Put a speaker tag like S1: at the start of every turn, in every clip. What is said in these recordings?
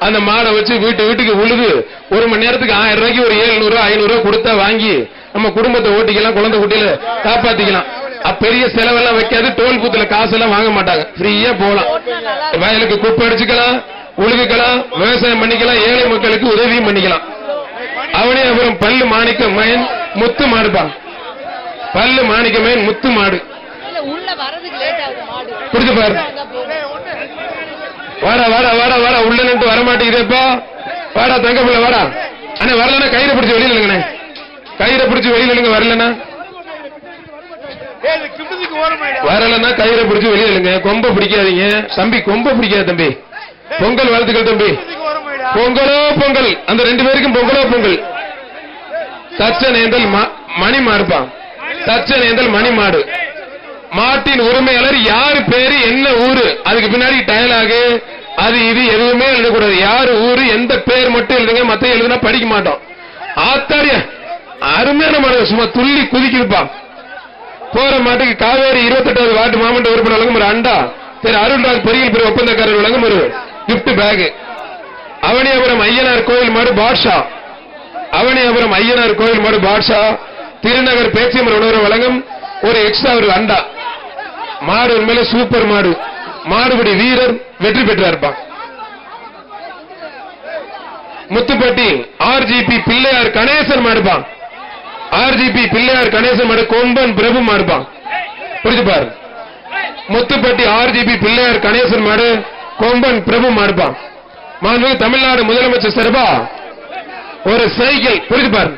S1: அந்த மாடை வச்சு வீட்டுக்கு உழுது 1 மணி நேரத்துக்கு 1000 ரூபாய்க்கு ஒரு 700 500 ரூபாய் கொடுத்தா வாங்கி நம்ம குடும்பத்தை ஓட்டிக்கலாம், குழந்தை குட்டியில காப்பாத்திக்கலாம். பெரிய செலவெல்லாம் வைக்காது. டோல் பூத்துல காசு எல்லாம் வாங்க மாட்டாங்க, ஃப்ரீயா போலாம். வயலுக்கு குப்பை அடிச்சுக்கலாம், உழுதுக்கலாம், விவசாயம் பண்ணிக்கலாம், ஏழை மக்களுக்கு உதவியும் பண்ணிக்கலாம். அவனே அப்புறம் பல்லு மாணிக்க மயன் முத்து மாடுப்பான். பல்லு மாணிக்க மயன் முத்து மாடு புரிஞ்சு பாரு. வாடா வாடா வாடா வாடா உள்ள நின்று வரமாட்டேங்குதேப்பா. வாடா தங்க பிள்ளை வாடா. அண்ணா வரலன்னா கயிறை பிடிச்சி வெளியில இல்லைங்கண்ணே, கயிறை பிடிச்சி வெளியில இல்லைங்க. வரலன்னா கயிறை பிடிச்சி வெளியில இல்லைங்க. கொம்ப பிடிக்காதீங்க தம்பி, கொம்ப பிடிக்காது தம்பி. பொங்கல் வாழ்த்துக்கள் தம்பி. பொங்கலோ பொங்கல், அந்த 2 பேருக்கும் பொங்கலோ பொங்கல். தச்சனேந்தல் மணி மாடுப்பான். தச்சனேந்தல் மணி மாடு. மாட்டின் உரிமையாளர் யாரு பேரு என்ன ஊரு, அதுக்கு பின்னாடி டயலாகு அது இது எதுவுமே எழுதக்கூடாது. யாரு ஊரு எந்த பேர் மட்டும் எழுதுங்க, மத்த எழுதுனா படிக்க மாட்டோம். ஆத்தாடிய அருமையான மாடு, சும்மா துள்ளி குதிக்கிருப்பா. போற மாட்டுக்கு காவேரி 28வது வார்டு மாவட்ட உறுப்பினர் வழங்கும் ஒரு அண்டா, திரு அருள்ராஜ் பொறியியல் பிரிவு ஒப்பந்தக்காரர் வழங்கும் ஒரு கிப்ட் பேக். அவனியாபுரம் ஐயனார் கோயில் மாடு பாட்ஷா. அவனியாபுரம் ஐயனார் கோயில் மாடு பாட்ஷா. திருநகர் பேச்சியம்மன் உணவு வழங்கும் ஒரு எக்ஸ்ட்ரா ஒரு அண்டா. மாடு உண்மையில சூப்பர் மாடு. மாடுபடி வீரர் வெற்றி பெற்றா இருப்பான். முத்துப்பட்டி RGP பிள்ளையார் கணேசன் மாடுப்பான். RGP பிள்ளையார் கணேசன் மாடு கொம்பன் பிரபு மாடுப்பான். புரிஞ்சு பாரு. முத்துப்பட்டி RGP பிள்ளையார் கணேசன் மாடு கொம்பன் பிரபு மாடுப்பான். மாண்புமிகு தமிழ்நாடு முதலமைச்சர் சார்பா ஒரு சைக்கிள். புரிஞ்சு பாரு.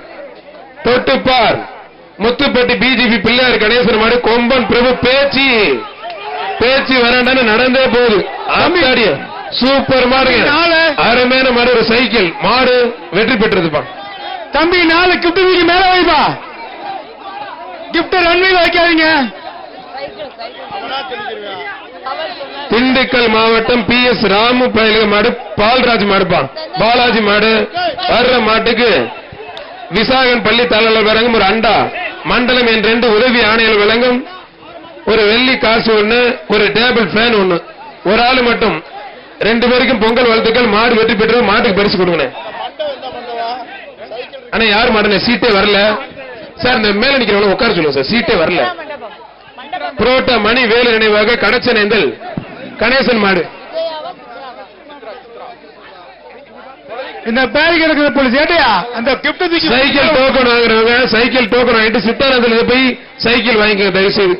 S1: தொட்டு பார். முத்துப்பட்டி BJP பிள்ளையார் கணேசன் மாடு கொம்பன் பிரபு பேச்சு வராண்டான்னு நடந்தே போகுது. ஆம்பியாடிய சூப்பர் மாடு, அருமையான மாடு. ஒரு சைக்கிள் மாடு வெற்றி பெற்றதுப்பா.
S2: தம்பி 4 கிப்ட் வீக்கு மேல வைப்பா. கிப்ட் ரன்வீல் வைக்காதீங்க.
S1: திண்டுக்கல் மாவட்டம் PS ராமு பயலுக மாடு பால்ராஜ் மாடுப்பா. பாலாஜி மாடு. வர்ற மாட்டுக்கு விசாகன் பள்ளி தாளர் வழங்கும் ஒரு அண்டா. மண்டலம் என் 2 உதவி ஆணையர் வழங்கும் ஒரு வெள்ளி காசு 1, ஒரு டேபிள் ஃபேன் 1. ஒரு ஆளு மட்டும் 2 பேருக்கும் பொங்கல் வாழ்த்துக்கள். மாடு வெற்றி பெற்று மாட்டுக்கு பரிசு கொடுங்க. ஆனா யாரு மாட்டேன் சீட்டே வரல சார். இந்த மேல நிக்கிறவங்க உட்கார சொல்லுங்க சார், சீட்டே வரல. புரோட்டா மணி வேலு நினைவாக கடச்சனேந்தல் கணேசன் மாடு.
S2: இந்த பேருக்கு இருக்கிற போலீஸ் ஏட்டையா அந்த கிப்ட்
S1: சைக்கிள் டோக்கன் வாங்குறவங்க சைக்கிள் டோக்கன் வாங்கிட்டு சித்தானந்தல போய் சைக்கிள் வாங்கிக்க தயவு செய்து.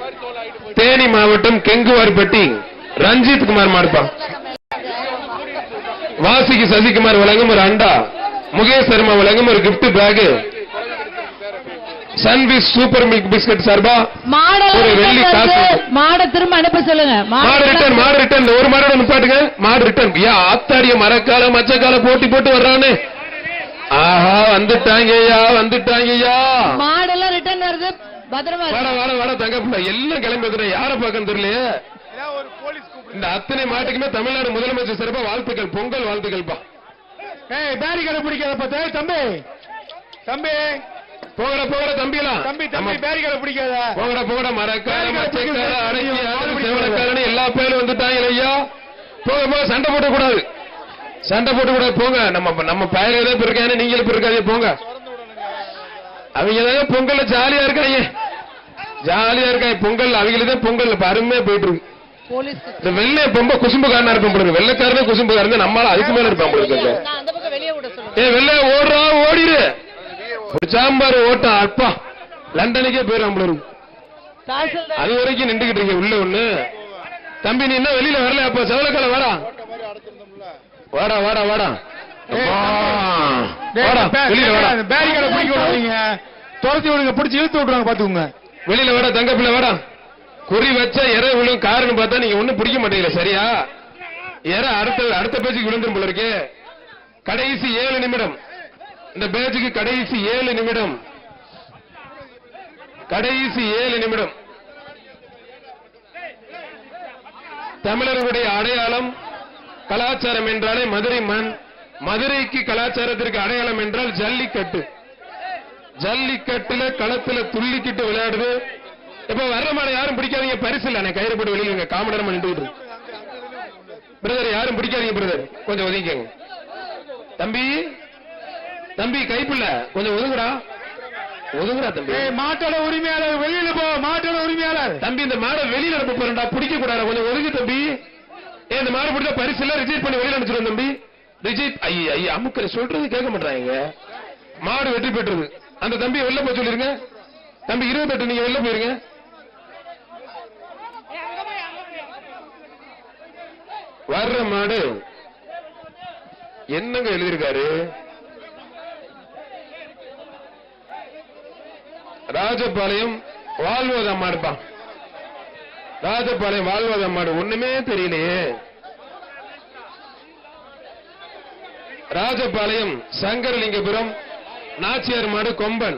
S1: தேனி மாவட்டம் கெங்குவார்பட்டி ரஞ்சித் குமார் மாடுப்பான். வாசிக்கு சசிகுமார் வழங்கும் ஒரு அண்டா. முகேஷ் சர்மா வழங்கும் ஒரு கிப்ட் பேக். சன்விஸ் சூப்பர் மில்க் பிஸ்கட் சார்பா ஒரு வெள்ளி காசு.
S3: மாட திரும்ப அனுப்ப சொல்லுங்க.
S1: மாடு ரிட்டர்ன் ஒரு மாடோட நிப்பாட்டுங்க. மாடு ரிட்டர்ன். ஆத்தாடிய மரக்கால மச்சக்கால போட்டு வர்றானே. ஆஹா வந்துட்டாங்கய்யா.
S3: மாடெல்லாம் ரிட்டர்ன் வருது. பத்திரமா
S1: வாட தங்கப்பிள்ள எல்லாம் கிளம்பி வந்துட்டேன். யார பார்க்க தெரியலையே. இந்த அத்தனை மாட்டுக்குமே தமிழ்நாடு முதலமைச்சர் சிறப்பா வாழ்த்துக்கள், பொங்கல் வாழ்த்துக்கள்பா.
S2: பேரி கடை பிடிக்காத தம்பி
S1: போகட தம்பியெல்லாம்
S2: தம்பி பேரி கடை பிடிக்காத
S1: போகட மரக்கார மச்சக்கார அடங்கி எல்லா பேரும் வந்துட்டாங்க ஐயா. போக சண்டை போடக்கூடாது போங்க. நம்ம பயலே இருக்காங்க, நீங்களும் இருக்காதே போங்க. அவங்க பொங்கல்ல ஜாலியா இருக்காங்க. பொங்கல் அவங்களுதான் பொங்கல் அருமையா போயிட்டு இருக்கு. இந்த வெள்ளை பொம்ப குசும்புக்காரனா இருப்பான். வெள்ளைக்காரனே குசும்புக்காரன், நம்மளால அதுக்கு மேல இருப்பான். வெள்ளை ஓடிடு சாம்பார் ஓட்டம் அப்பா லண்டனுக்கே போயிடும். அது வரைக்கும் நின்றுகிட்டு இருக்க உள்ள ஒண்ணு. தம்பி நீ என்ன வெளியில வரல? அப்ப செவலக்கால வாடா வெளியில வாடா.
S2: துரத்தி விடுங்க, பிடிச்சி இழுத்து விட்டுறாங்க பாத்துக்கோங்க.
S1: வெளியில வாடா தங்கப்பிள்ள வாடா. குறி வச்சா இறை விழும் காரணம் பார்த்தா நீங்க ஒண்ணும் பிடிக்க மாட்டீங்களா சரியா? இறை அடுத்த பேச்சுக்கு விழுந்துரும் போல இருக்கு. கடைசி 7 நிமிடம். இந்த பேச்சுக்கு கடைசி 7 நிமிடம். தமிழர்களுடைய அடையாளம் கலாச்சாரம் என்றாலே மதுரை மண். மதுரைக்கு கலாச்சாரத்திற்கு அடையாளம் என்றால் ஜல்லிக்கட்டு. ஜல்லிக்கட்டுல களத்துல துள்ளிக்கிட்டு விளையாடுது. இப்ப வர்ற மாட யாரும் பிடிக்காதீங்க. பரிசு இல்ல கயிறு போட்டு வெளியில காமடரமா நின்று பிரதர். யாரும் பிடிக்காதீங்க பிரதர், கொஞ்சம் ஒதுங்கிக்கங்க. தம்பி தம்பி கைப்புள்ள கொஞ்சம் ஒதுங்குடா தம்பி.
S2: மாட்டோட உரிமையாளர் வெளியில போ. மாட்டோட உரிமையாளர்
S1: தம்பி இந்த மாடை வெளியில அனுப்ப போறா, பிடிக்க கூடாது, கொஞ்சம் ஒதுங்கு தம்பி. இந்த மாடு பிடிச்ச பரிசு எல்லாம் ரிஜெக்ட் பண்ணி வெளியில அனுப்பிச்சிருவோம் தம்பி. ரிஜெக்ட் ஐயா அமுக்கிற சொல்றது கேட்க மாட்டாங்க. மாடு வெற்றி பெற்றது. அந்த தம்பி வெளில போய் சொல்லிருங்க. தம்பி 28 நீங்க வெளில போயிருங்க. வர்ற மாடு என்னங்க எழுதியிருக்காரு? ராஜபாளையம் வாழ்வதா மாடுப்பா. ராஜபாளையம் வாழ்வதா மாடு ஒண்ணுமே தெரியலையே. ராஜபாளையம் சங்கரலிங்கபுரம் நாச்சியார் மாடு கொம்பன்